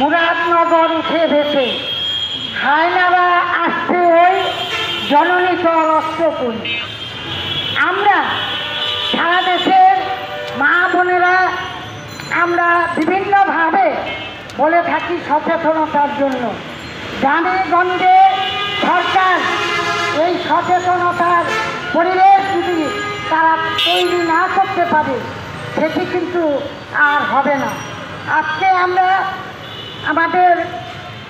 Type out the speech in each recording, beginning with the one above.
মুরাদনগর উঠে ভেসে হায়নারা আসছে ওই জননীত রক্তকুল। আমরা সারা দেশের মা বোনেরা আমরা বিভিন্নভাবে বলে থাকি সচেতনতার জন্য। গ্রামে গঞ্জে সরকার এই সচেতনতার পরিবেশ যদি তারা তৈরি না করতে পারে সেটি কিন্তু আর হবে না। আজকে আমরা আমাদের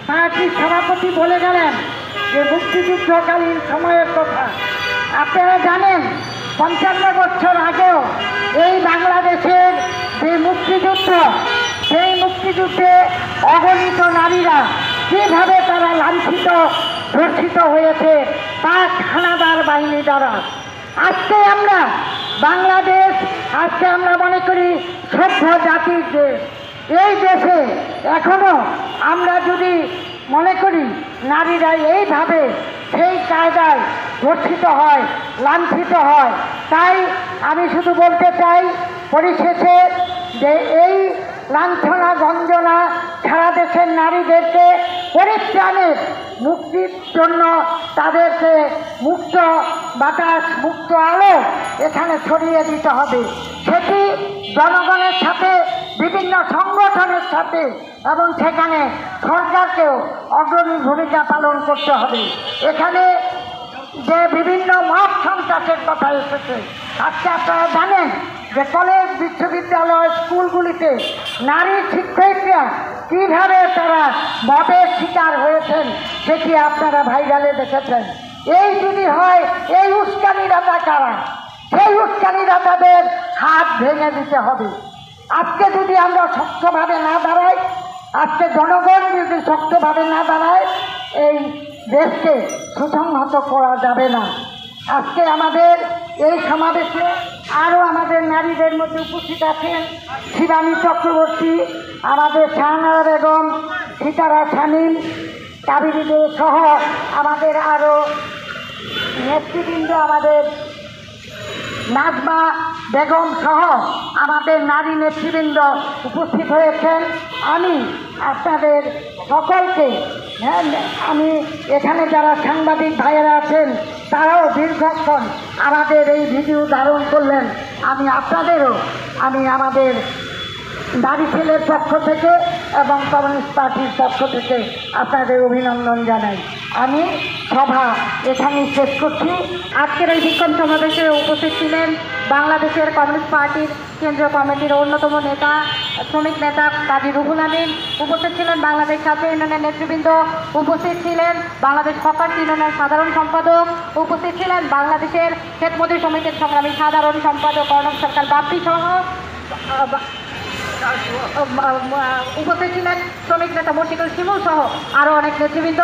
পার্টির সভাপতি বলে গেলেন যে মুক্তিযুদ্ধকালীন সময়ের কথা। আপনারা জানেন ৫৫ বছর আগেও এই বাংলাদেশের যে মুক্তিযুদ্ধ, সেই মুক্তিযুদ্ধে অগণিত নারীরা কীভাবে তারা লাঞ্ছিত ধর্ষিত হয়েছে পাক হানাদার বাহিনী দ্বারা। আজকে আমরা বাংলাদেশ, আজকে আমরা মনে করি সভ্য জাতির দেশ। এই দেশে এখনো আমরা যদি মনে করি নারীরা এইভাবে সেই কায়দায় ধর্ষিত হয়, লাঞ্ছিত হয়, তাই আমি শুধু বলতে চাই পরিশেষে যে এই লাঞ্ছনা গঞ্জনা সারা দেশের নারীদেরকে পরিত্রাণের মুক্তির জন্য তাদেরকে মুক্ত বাতাস, মুক্ত আলো এখানে ছড়িয়ে দিতে হবে। সেটি জনগণের সাথে, বিভিন্ন সংগঠনের সাথে এবং সেখানে সরকারকেও অগ্রণী ভূমিকা পালন করতে হবে। এখানে যে বিভিন্ন মত সন্ত্রাসের কথা এসেছে, আজকে আপনারা জানেন যে কলেজ, বিশ্ববিদ্যালয়, স্কুলগুলিতে নারী শিক্ষয়িত্রীরা কীভাবে তারা মদের শিকার হয়েছেন সেটি আপনারা ভাইরালে দেখেছেন। এই যদি হয়, এই উস্কানিদাতা কারা? সেই উস্কানিদাতাদের হাত ভেঙে দিতে হবে। আজকে যদি আমরা শক্তভাবে না দাঁড়াই, আজকে জনগণ যদি শক্তভাবে না দাঁড়ায়, এই দেশকে সুসংহত করা যাবে না। আজকে আমাদের এই সমাবেশে আরও আমাদের নারীদের মধ্যে উপস্থিত আছেন শিবানী চক্রবর্তী, আমাদের শাহনারা বেগম, সিতারা শামীম, কাবেরী দে সহ আমাদের আরও নেতৃবৃন্দ, আমাদের নাজমা বেগম সহ আমাদের নারী নেতৃবৃন্দ উপস্থিত হয়েছেন। আমি আপনাদের সকলকে, আমি এখানে যারা সাংবাদিক ভাইয়েরা আছেন তারাও দীর্ঘক্ষণ আমাদের এই ভিডিও ধারণ করলেন, আমি আপনাদেরও আমাদের নারী সেলের পক্ষ থেকে এবং কমিউনিস্ট পার্টির পক্ষ থেকে আপনাদের অভিনন্দন জানাই। আমি সভা এখানেই শেষ করছি। আজকের এই বিক্ষোভ সমাবেশে উপস্থিত ছিলেন বাংলাদেশের কমিউনিস্ট পার্টির কেন্দ্রীয় কমিটির অন্যতম নেতা, শ্রমিক নেতা কাজী রুহুল আমিন, উপস্থিত ছিলেন বাংলাদেশ ছাত্র ইউনিয়নের নেতৃবৃন্দ, উপস্থিত ছিলেন বাংলাদেশ হকার্স ইউনিয়নের সাধারণ সম্পাদক, উপস্থিত ছিলেন বাংলাদেশের ক্ষেতমজুর সমিতির সংগ্রামী সাধারণ সম্পাদক কর্ণব সরকার বাপ্পি সহ উপস্থিত ছিলেন শ্রমিক নেতা মশিকুল শিমুল সহ আরও অনেক নেতৃবৃন্দ।